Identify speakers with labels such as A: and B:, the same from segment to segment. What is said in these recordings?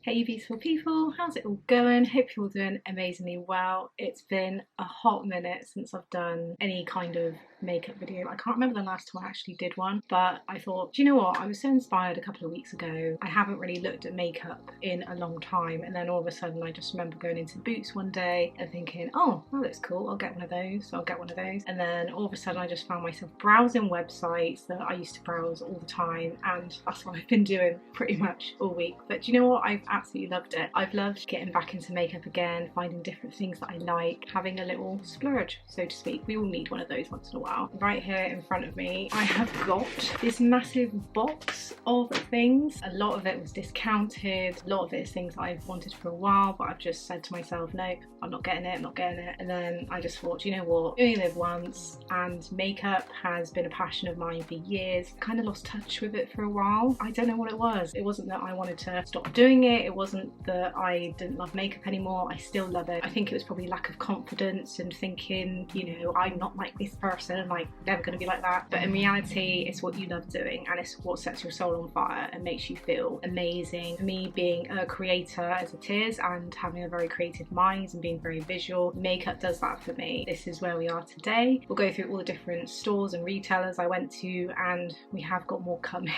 A: Hey beautiful people, how's it all going? Hope you're all doing amazingly well. It's been a hot minute since I've done any kind of makeup video. I can't remember the last time I actually did one, but I thought, do you know what? I was so inspired a couple of weeks ago. I haven't really looked at makeup in a long time, and then all of a sudden I just remember going into Boots one day and thinking, oh, that looks cool, I'll get one of those, so I'll get one of those. And then all of a sudden I just found myself browsing websites that I used to browse all the time, and that's what I've been doing pretty much all week. But do you know what? I've absolutely loved it. I've loved getting back into makeup again, finding different things that I like, having a little splurge, so to speak. We all need one of those once in a while. Right here in front of me, I have got this massive box of things. A lot of it was discounted. A lot of it is things that I've wanted for a while, but I've just said to myself, nope, I'm not getting it, I'm not getting it. And then I just thought, you know what? You only live once, and makeup has been a passion of mine for years. I kind of lost touch with it for a while. I don't know what it was. It wasn't that I wanted to stop doing it. It wasn't that I didn't love makeup anymore. I still love it. I think it was probably lack of confidence and thinking, you know, I'm not like this person, I'm like never going to be like that. But in reality, it's what you love doing, and it's what sets your soul on fire and makes you feel amazing. For me, being a creator as it is, and having a very creative mind and being very visual, makeup does that for me. This is where we are today. We'll go through all the different stores and retailers I went to, and we have got more coming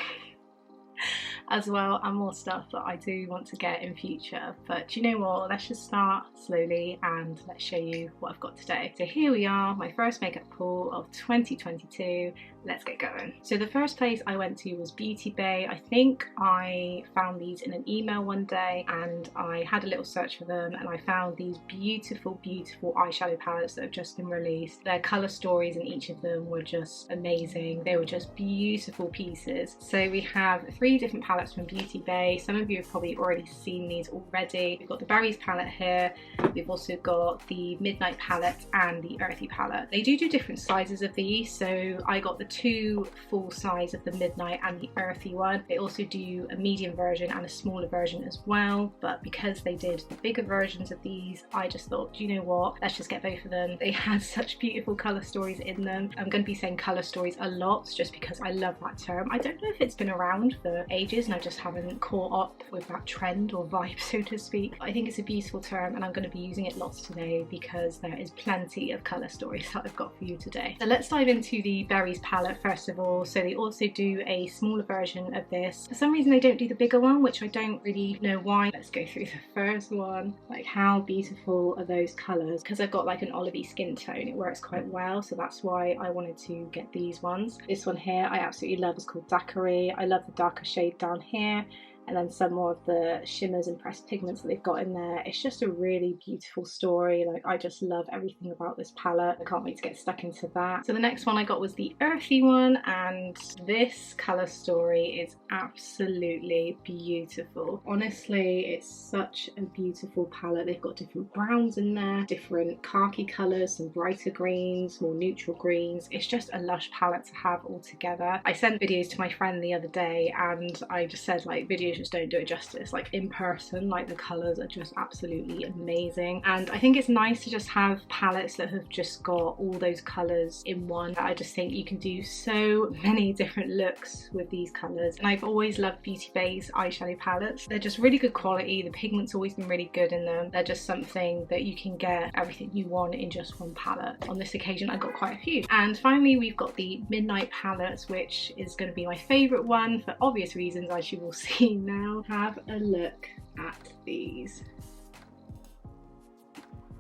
A: as well, and more stuff that I do want to get in future. But you know what, let's just start slowly and let's show you what I've got today. So here we are, my first makeup haul of 2022. Let's get going. So the first place I went to was Beauty Bay. I think I found these in an email one day, and I had a little search for them, and I found these beautiful eyeshadow palettes that have just been released. Their colour stories in each of them were just amazing. They were just beautiful pieces. So we have 3 different palettes from Beauty Bay. Some of you have probably already seen these already. We've got the Berries palette here. We've also got the Midnight palette and the Earthy palette. They do different sizes of these, so I got the 2 full size of the Midnight and the Earthy one. They also do a medium version and a smaller version as well, but because they did the bigger versions of these, I just thought, you know what, let's just get both of them. They had such beautiful colour stories in them. I'm going to be saying colour stories a lot just because I love that term. I don't know if it's been around for ages and I just haven't caught up with that trend or vibe, so to speak. I think it's a beautiful term, and I'm going to be using it lots today because there is plenty of colour stories that I've got for you today. So let's dive into the Berries palette first of all. So they also do a smaller version of this. For some reason they don't do the bigger one, which I don't really know why. Let's go through the first one. Like, how beautiful are those colours? Because I've got like an olivey skin tone, it works quite well, so that's why I wanted to get these ones. This one here I absolutely love. It's called Daiquiri. I love the darker shade down here, and then some more of the shimmers and pressed pigments that they've got in there. It's just a really beautiful story. Like, I just love everything about this palette. I can't wait to get stuck into that. So the next one I got was the Earthy one, and this colour story is absolutely beautiful. Honestly, it's such a beautiful palette. They've got different browns in there, different khaki colours, some brighter greens, more neutral greens. It's just a lush palette to have all together. I sent videos to my friend the other day, and I just said, like, videos just don't do it justice. Like, in person, like, the colours are just absolutely amazing, and I think it's nice to just have palettes that have just got all those colours in one. I just think you can do so many different looks with these colours, and I've always loved Beauty Bay's eyeshadow palettes. They're just really good quality. The pigment's always been really good in them. They're just something that you can get everything you want in just one palette. On this occasion I got quite a few. And finally we've got the Midnight palette, which is going to be my favourite one for obvious reasons, as you will see now. Have a look at these.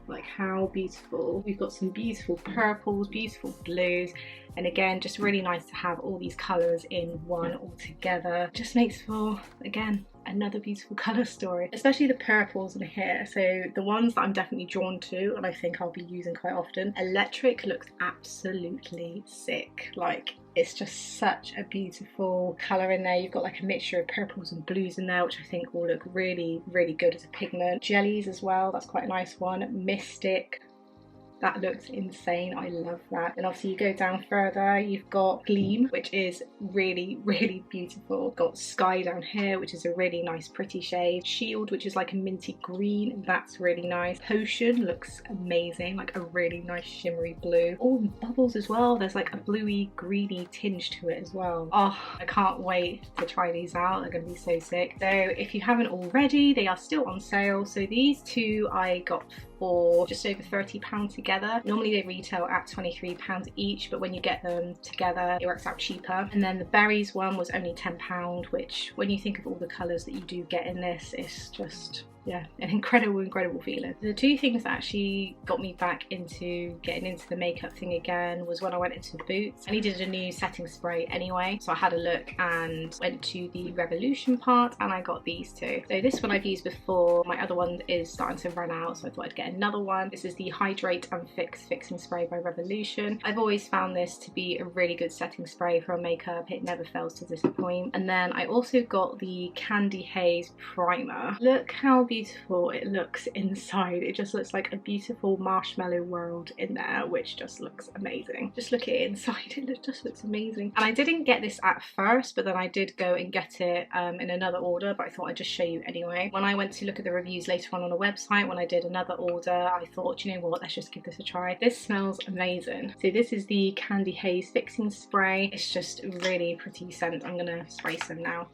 A: Like, how beautiful. We've got some beautiful purples, beautiful blues, and again, just really nice to have all these colours in one all together. Just makes for, again, another beautiful colour story, especially the purples in here. So the ones that I'm definitely drawn to and I think I'll be using quite often, Electric looks absolutely sick. Like, it's just such a beautiful colour in there. You've got like a mixture of purples and blues in there, which I think will look really, really good as a pigment. Jellies as well, that's quite a nice one. Mystic. That looks insane. I love that. And obviously you go down further, you've got Gleam, which is really, really beautiful. Got Sky down here, which is a really nice pretty shade. Shield, which is like a minty green, that's really nice. Potion looks amazing, like a really nice shimmery blue. Oh, bubbles as well. There's like a bluey greeny tinge to it as well. Oh, I can't wait to try these out. They're gonna be so sick. So if you haven't already, they are still on sale. So these two I got for just over £30 together. Normally they retail at £23 each, but when you get them together it works out cheaper. And then the berries one was only £10, which when you think of all the colours that you do get in this, it's just, yeah, an incredible feeling. The two things that actually got me back into getting into the makeup thing again was when I went into Boots. I needed a new setting spray anyway, so I had a look and went to the Revolution part and I got these two. So this one I've used before, my other one is starting to run out, so I thought I'd get another one. This is the Hydrate and Fix Fixing Spray by Revolution. I've always found this to be a really good setting spray for makeup. It never fails to disappoint. And then I also got the Candy Haze Primer. Look how beautiful it looks inside. It just looks like a beautiful marshmallow world in there, which just looks amazing. Just look at it inside, it just looks amazing. And I didn't get this at first, but then I did go and get it in another order, but I thought I'd just show you anyway. When I went to look at the reviews later on a website, when I did another order, I thought, you know what, let's just give this a try. This smells amazing. So this is the Candy Haze Fixing Spray. It's just a really pretty scent. I'm gonna spray some now.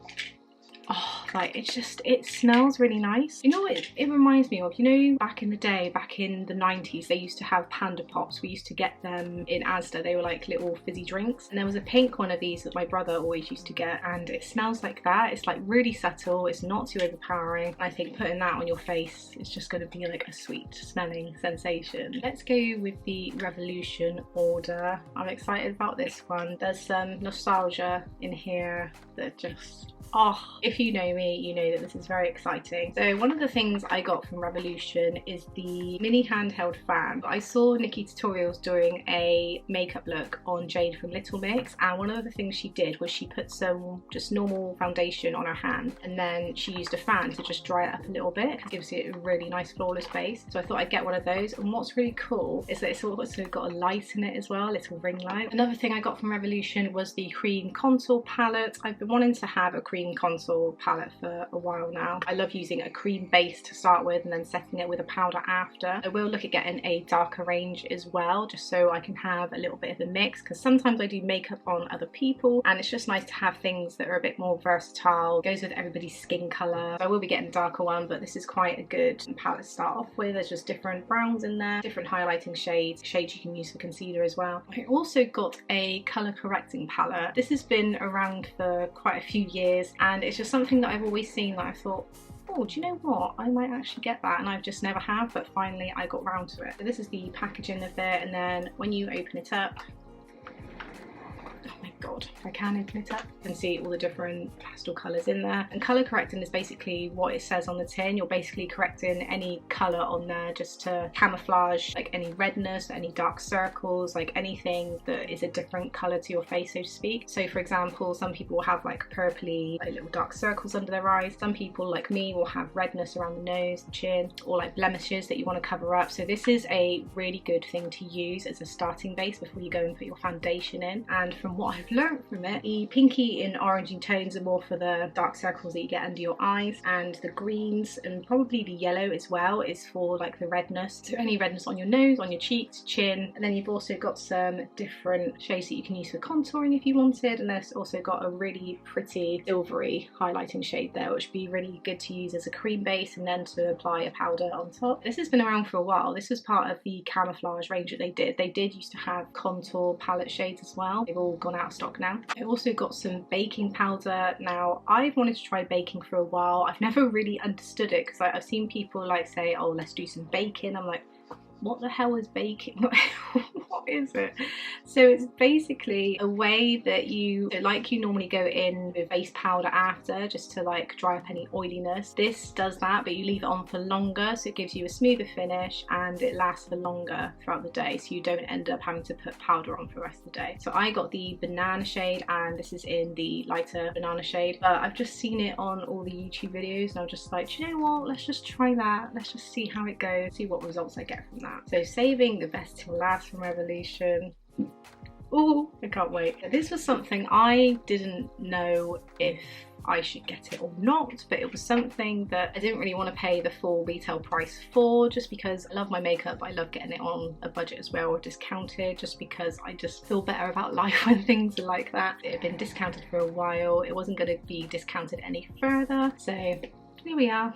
A: Oh, like it smells really nice. You know what it reminds me of? You know, back in the day, back in the 90s, they used to have Panda Pops. We used to get them in Asda. They were like little fizzy drinks. And there was a pink one of these that my brother always used to get, and it smells like that. It's like really subtle. It's not too overpowering. I think putting that on your face is just going to be like a sweet smelling sensation. Let's go with the Revolution order. I'm excited about this one. There's some nostalgia in here that just... oh, if you know me, you know that this is very exciting. So one of the things I got from Revolution is the mini handheld fan. I saw Nikki Tutorials doing a makeup look on Jade from Little Mix, and one of the things she did was she put some just normal foundation on her hand, and then she used a fan to just dry it up a little bit. It gives it a really nice flawless base. So I thought I'd get one of those. And what's really cool is that it's also got a light in it as well, a little ring light. Another thing I got from Revolution was the cream contour palette. I've been wanting to have a cream contour palette for a while now. I love using a cream base to start with and then setting it with a powder after. I will look at getting a darker range as well, just so I can have a little bit of a mix, because sometimes I do makeup on other people and it's just nice to have things that are a bit more versatile, goes with everybody's skin colour. So I will be getting a darker one, but this is quite a good palette to start off with. There's just different browns in there, different highlighting shades you can use for concealer as well. I also got a colour correcting palette. This has been around for quite a few years, and it's just something that I've always seen that I thought, oh, do you know what, I might actually get that, and I've just never have, but finally I got round to it. So this is the packaging of it, and then when you open it up, oh my god, if I can open it up, you can see all the different pastel colours in there. And colour correcting is basically what it says on the tin. You're basically correcting any colour on there just to camouflage like any redness, any dark circles, like anything that is a different colour to your face, so to speak. So for example, some people will have like purpley, like little dark circles under their eyes. Some people like me will have redness around the nose, the chin, or like blemishes that you want to cover up. So this is a really good thing to use as a starting base before you go and put your foundation in. And from what I've learned from it, the pinky and orangey tones are more for the dark circles that you get under your eyes, and the greens and probably the yellow as well is for like the redness. So any redness on your nose, on your cheeks, chin. And then you've also got some different shades that you can use for contouring if you wanted, and there's also got a really pretty silvery highlighting shade there, which would be really good to use as a cream base and then to apply a powder on top. This has been around for a while. This was part of the Camouflage range that they did. They did used to have contour palette shades as well. They've all gone out of stock now. I also got some baking powder. Now, I've wanted to try baking for a while. I've never really understood it, because I've seen people like say, oh, let's do some baking. I'm like, what the hell is baking? What is it? So it's basically a way that you, like you normally go in with base powder after, just to like dry up any oiliness. This does that, but you leave it on for longer, so it gives you a smoother finish and it lasts for longer throughout the day, so you don't end up having to put powder on for the rest of the day. So I got the banana shade, and this is in the lighter banana shade, but I've just seen it on all the YouTube videos and I'm just like, do you know what, let's just try that, let's just see how it goes, see what results I get from that. that. So saving the best till last from Revolution. Oh, I can't wait. This was something I didn't know if I should get it or not, but it was something that I didn't really want to pay the full retail price for, just because I love my makeup. I love getting it on a budget as well, or discounted, just because I just feel better about life when things are like that. It had been discounted for a while. It wasn't going to be discounted any further, so here we are.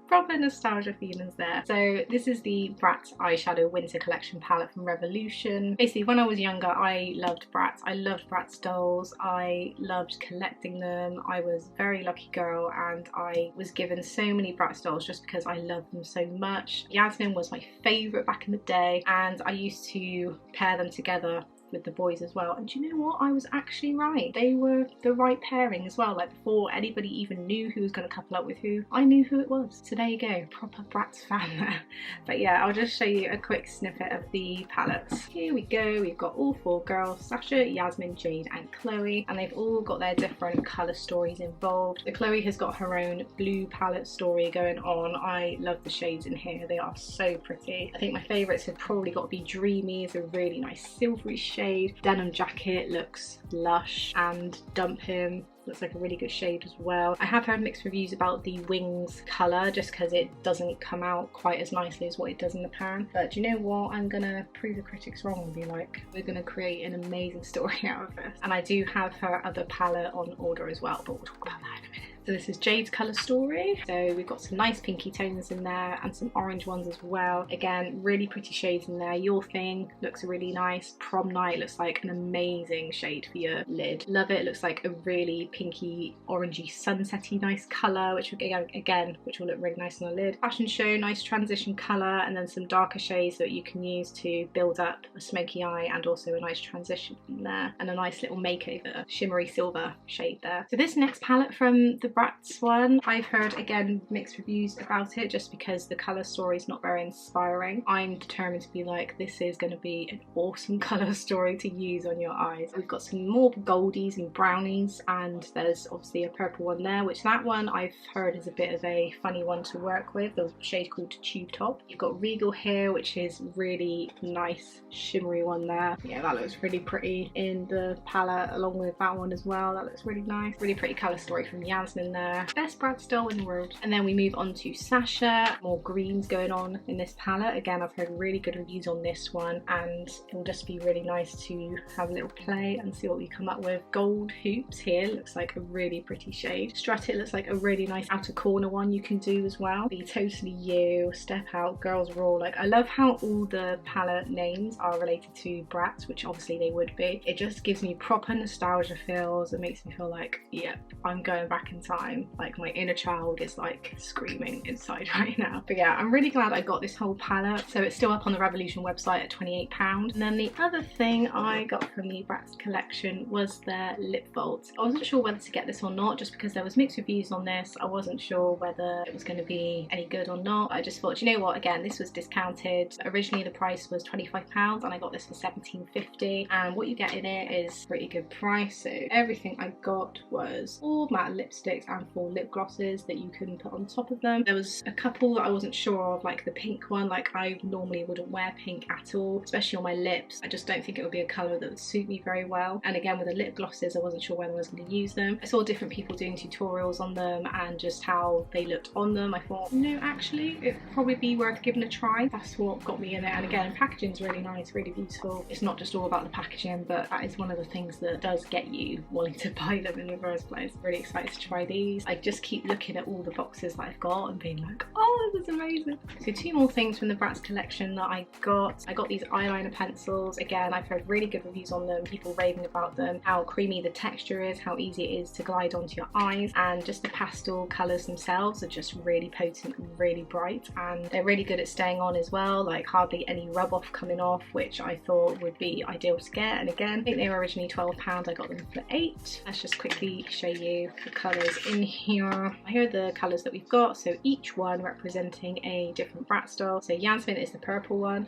A: Proper nostalgia feelings there. So this is the Bratz Eyeshadow Winter Collection palette from Revolution. Basically, when I was younger, I loved Bratz. I loved Bratz dolls. I loved collecting them. I was a very lucky girl, and I was given so many Bratz dolls just because I loved them so much. Yasmin was my favourite back in the day, and I used to pair them together with the boys as well, and do you know what, I was actually right. They were the right pairing as well. Like, before anybody even knew who was going to couple up with who, I knew who it was. So there you go, proper Bratz fan there. But yeah, I'll just show you a quick snippet of the palettes. Here we go. We've got all four girls: Sasha, Yasmin, Jade and Chloe, and they've all got their different colour stories involved. So Chloe has got her own blue palette story going on. I love the shades in here. They are so pretty. I think my favourites have probably got to be Dreamy. It's a really nice silvery shade. Denim Jacket looks lush, and Dump Him looks like a really good shade as well. I have heard mixed reviews about the Wings colour, just because it doesn't come out quite as nicely as what it does in the pan. But do you know what? I'm gonna prove the critics wrong and be like, we're gonna create an amazing story out of this. And I do have her other palette on order as well, but we'll talk about that in a minute. So this is Jade's colour story. So we've got some nice pinky tones in there and some orange ones as well. Again, really pretty shades in there. Your Thing looks really nice. Prom Night looks like an amazing shade for your lid. Love it. Looks like a really pinky, orangey, sunsetty nice colour, which again, which will look really nice on the lid. Fashion Show, nice transition colour, and then some darker shades that you can use to build up a smoky eye, and also a nice transition in there, and a nice little makeover shimmery silver shade there. So this next palette from the Bratz one, I've heard again mixed reviews about it, just because the colour story is not very inspiring. I'm determined to be like, this is going to be an awesome colour story to use on your eyes. We've got some more goldies and brownies, and there's obviously a purple one there, which that one I've heard is a bit of a funny one to work with. There's a shade called Tube Top. You've got Regal here, which is really nice shimmery one there. Yeah, that looks really pretty in the palette, along with that one as well. That looks really nice. Really pretty colour story from Yasmin there. Best Bratz doll in the world. And then we move on to Sasha. More greens going on in this palette. Again, I've heard really good reviews on this one, and it will just be really nice to have a little play and see what we come up with. Gold hoops here looks like a really pretty shade. Strut It looks like a really nice outer corner one you can do as well. Be Totally You, Step Out, Girls Raw. Like, I love how all the palette names are related to Bratz, which obviously they would be. It just gives me proper nostalgia feels. It makes me feel like, yep, I'm going back in time. Like, my inner child is like screaming inside right now. But yeah, I'm really glad I got this whole palette. So it's still up on the Revolution website at £28. And then the other thing I got from the Bratz collection was their Lip Vault. I wasn't sure whether to get this or not, just because there was mixed reviews on this. I wasn't sure whether it was going to be any good or not. I just thought, you know what, again, this was discounted. Originally the price was £25 and I got this for £17.50, and what you get in it is a pretty good price. So everything I got was 4 matte lipsticks and 4 lip glosses that you can put on top of them. There was a couple that I wasn't sure of, like the pink one. Like, I normally wouldn't wear pink at all, especially on my lips. I just don't think it would be a colour that would suit me very well. And again, with the lip glosses, I wasn't sure whether I was going to use them. I saw different people doing tutorials on them and just how they looked on them. I thought, no, actually it'd probably be worth giving a try. That's what got me in it. And again, packaging's really nice, really beautiful. It's not just all about the packaging, but that is one of the things that does get you wanting to buy them in the first place. Really excited to try these. I just keep looking at all the boxes that I've got and being like, oh, this is amazing. So 2 more things from the Bratz collection that I got. I got these eyeliner pencils. Again, I've heard really good reviews on them, people raving about them, how creamy the texture is, how easy it is to glide onto your eyes, and just the pastel colours themselves are just really potent and really bright, and they're really good at staying on as well, like hardly any rub off coming off, which I thought would be ideal to get. And again, I think they were originally £12, I got them for £8. Let's just quickly show you the colours in here. Here are the colours that we've got, so each one representing a different Bratz doll. So Yasmin is the purple one,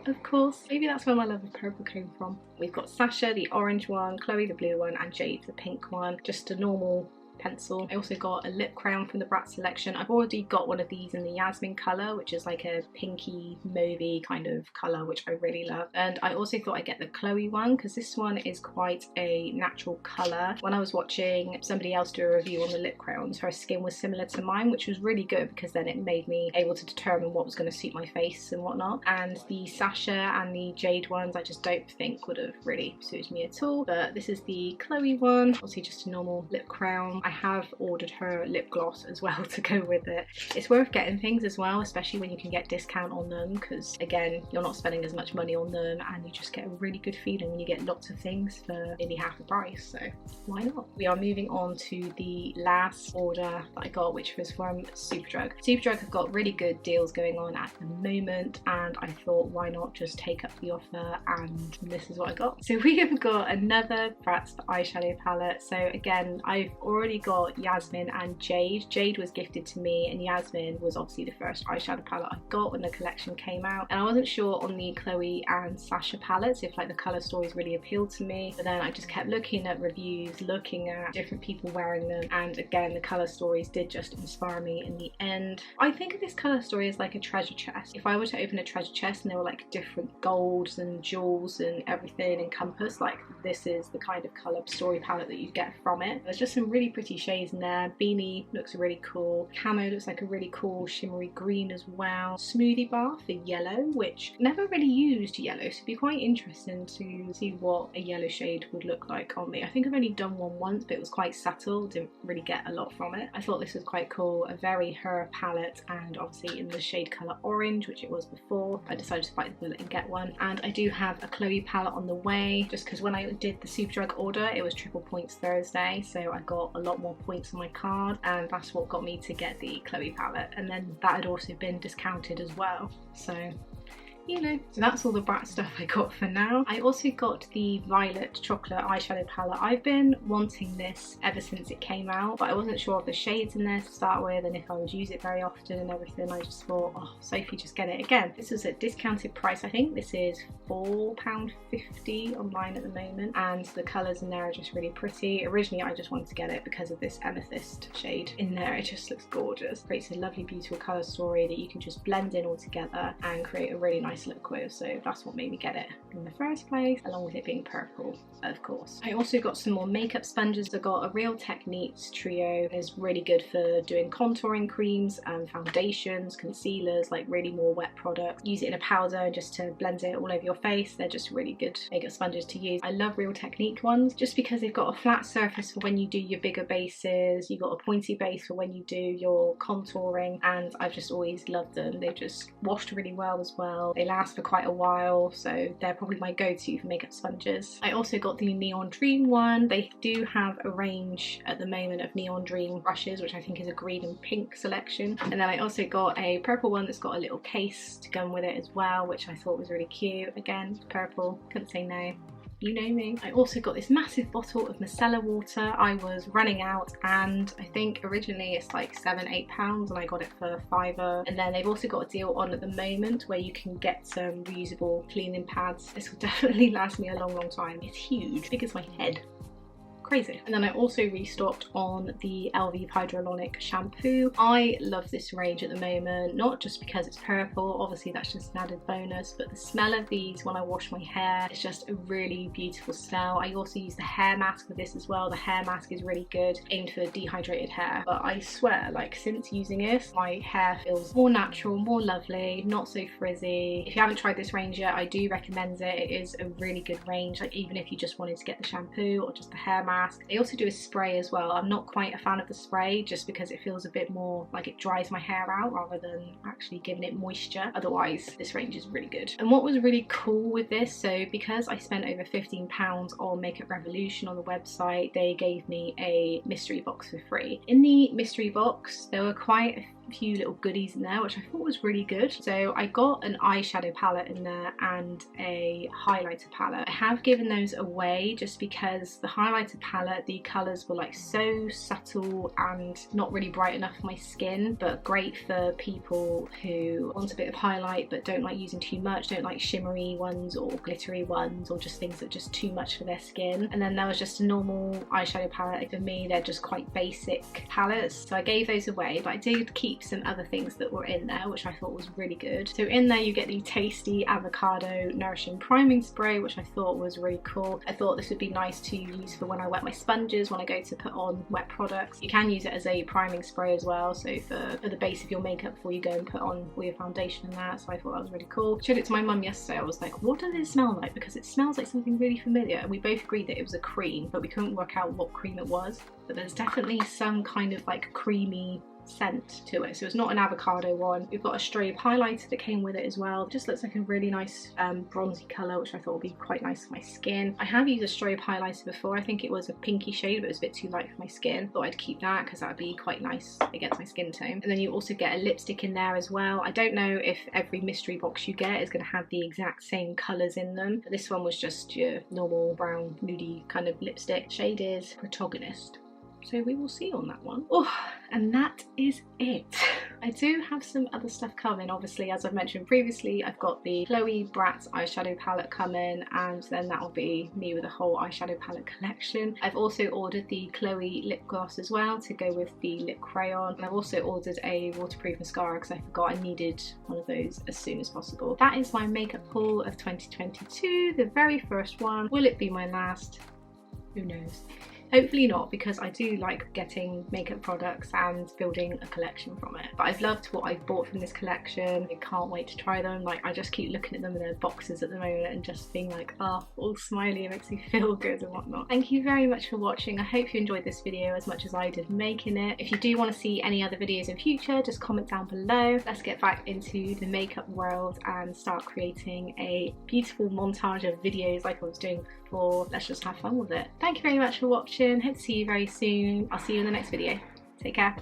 A: of course. Maybe that's where my love of purple came from. We've got Sasha, the orange one, Chloe, the blue one, and Jade, the pink one. Just a normal pencil. I also got a lip crayon from the Bratz selection. I've already got one of these in the Yasmin colour, which is like a pinky mauvey kind of colour, which I really love. And I also thought I'd get the Cloe one because this one is quite a natural colour. When I was watching somebody else do a review on the lip crayons, her skin was similar to mine, which was really good because then it made me able to determine what was going to suit my face and whatnot. And the Sasha and the Jade ones I just don't think would have really suited me at all. But this is the Cloe one, obviously just a normal lip crayon. I have ordered her lip gloss as well to go with it. It's worth getting things as well, especially when you can get discount on them, because again, you're not spending as much money on them and you just get a really good feeling when you get lots of things for nearly half the price, so why not? We are moving on to the last order that I got, which was from Superdrug. Superdrug have got really good deals going on at the moment, and I thought why not just take up the offer, and this is what I got. So we have got another Bratz eyeshadow palette. So again, I've already got Yasmin and Jade. Jade was gifted to me and Yasmin was obviously the first eyeshadow palette I got when the collection came out, and I wasn't sure on the Cloe and Sasha palettes if like the colour stories really appealed to me, but then I just kept looking at reviews, looking at different people wearing them, and again the colour stories did just inspire me in the end. I think of this colour story as like a treasure chest. If I were to open a treasure chest and there were like different golds and jewels and everything encompassed, like this is the kind of colour story palette that you get from it. There's just some really pretty shades in there. Beanie looks really cool. Camo looks like a really cool shimmery green as well. Smoothie bar for yellow, which never really used yellow, so it'd be quite interesting to see what a yellow shade would look like on me. I think I've only done one once, but it was quite subtle, didn't really get a lot from it. I thought this was quite cool, a very her palette, and obviously in the shade colour orange, which it was before. I decided to bite the bullet and get one. And I do have a Cloe palette on the way, just because when I did the Superdrug order it was triple points Thursday, so I got a lot more points on my card, and that's what got me to get the Cloe palette, and then that had also been discounted as well, so you know. So that's all the Bratz stuff I got for now. I also got the Violet Chocolate eyeshadow palette. I've been wanting this ever since it came out, but I wasn't sure of the shades in there to start with and if I would use it very often and everything. I just thought, oh, Sophie, just get it. Again, this was at discounted price. I think this is £4.50 online at the moment, and the colours in there are just really pretty. Originally I just wanted to get it because of this amethyst shade in there. It just looks gorgeous. Creates a lovely beautiful colour story that you can just blend in all together and create a really nice lip quiz, so that's what made me get it in the first place, along with it being purple, of course. I also got some more makeup sponges. I got a Real Techniques trio. It's really good for doing contouring creams and foundations, concealers, like really more wet products. Use it in a powder just to blend it all over your face. They're just really good makeup sponges to use. I love Real Technique ones just because they've got a flat surface for when you do your bigger bases, you've got a pointy base for when you do your contouring, and I've just always loved them. They just washed really well as well. They last for quite a while, so they're probably my go-to for makeup sponges. I also got the Neon Dream one. They do have a range at the moment of Neon Dream brushes, which I think is a green and pink selection. And then I also got a purple one that's got a little case to go with it as well, which I thought was really cute. Again, purple, couldn't say no. You know me. I also got this massive bottle of Micellar Water. I was running out, and I think originally it's like £7-8 and I got it for £5. And then they've also got a deal on at the moment where you can get some reusable cleaning pads. This will definitely last me a long time. It's huge, big as my head. Crazy. And then I also restocked on the LV Hydrolonic Shampoo. I love this range at the moment, not just because it's purple, obviously that's just an added bonus, but the smell of these when I wash my hair, it's just a really beautiful smell. I also use the hair mask with this as well. The hair mask is really good, aimed for dehydrated hair, but I swear, like, since using this, my hair feels more natural, more lovely, not so frizzy. If you haven't tried this range yet, I do recommend it. It is a really good range, like even if you just wanted to get the shampoo or just the hair mask. They also do a spray as well. I'm not quite a fan of the spray just because it feels a bit more like it dries my hair out rather than actually giving it moisture. Otherwise, this range is really good. And what was really cool with this, so because I spent over £15 on Makeup Revolution on the website, they gave me a mystery box for free. In the mystery box, there were quite a a few little goodies in there, which I thought was really good. So I got an eyeshadow palette in there and a highlighter palette. I have given those away just because the highlighter palette, the colours were like so subtle and not really bright enough for my skin, but great for people who want a bit of highlight but don't like using too much, don't like shimmery ones or glittery ones, or just things that are just too much for their skin. And then there was just a normal eyeshadow palette. For me, they're just quite basic palettes, so I gave those away, but I did keep some other things that were in there which I thought was really good. So in there you get the tasty Avocado Nourishing Priming Spray, which I thought was really cool. I thought this would be nice to use for when I wet my sponges, when I go to put on wet products. You can use it as a priming spray as well, so for the base of your makeup before you go and put on all your foundation and that, so I thought that was really cool. Showed it to my mum yesterday. I was like, what does it smell like? Because it smells like something really familiar, and we both agreed that it was a cream, but we couldn't work out what cream it was. But there's definitely some kind of like creamy scent to it, so it's not an avocado one. We've got a strobe highlighter that came with it as well. It just looks like a really nice bronzy colour, which I thought would be quite nice for my skin. I have used a strobe highlighter before. I think it was a pinky shade, but it was a bit too light for my skin. Thought I'd keep that because that would be quite nice against my skin tone. And then you also get a lipstick in there as well. I don't know if every mystery box you get is going to have the exact same colours in them, but this one was just your normal brown nudie kind of lipstick. Shade is Protagonist. So we will see on that one. Oh, and that is it. I do have some other stuff coming. Obviously, as I've mentioned previously, I've got the Cloe Bratz eyeshadow palette coming, and then that will be me with a whole eyeshadow palette collection. I've also ordered the Cloe lip gloss as well to go with the lip crayon, and I've also ordered a waterproof mascara because I forgot I needed one of those as soon as possible. That is my makeup haul of 2022, the very first one. Will it be my last? Who knows? Hopefully not, because I do like getting makeup products and building a collection from it. But I've loved what I've bought from this collection. I can't wait to try them. Like, I just keep looking at them in their boxes at the moment and just being like, oh, all smiley, it makes me feel good and whatnot. Thank you very much for watching. I hope you enjoyed this video as much as I did making it. If you do want to see any other videos in future, just comment down below. Let's get back into the makeup world and start creating a beautiful montage of videos like I was doing before. Let's just have fun with it. Thank you very much for watching. Hope to see you very soon. I'll see you in the next video. Take care.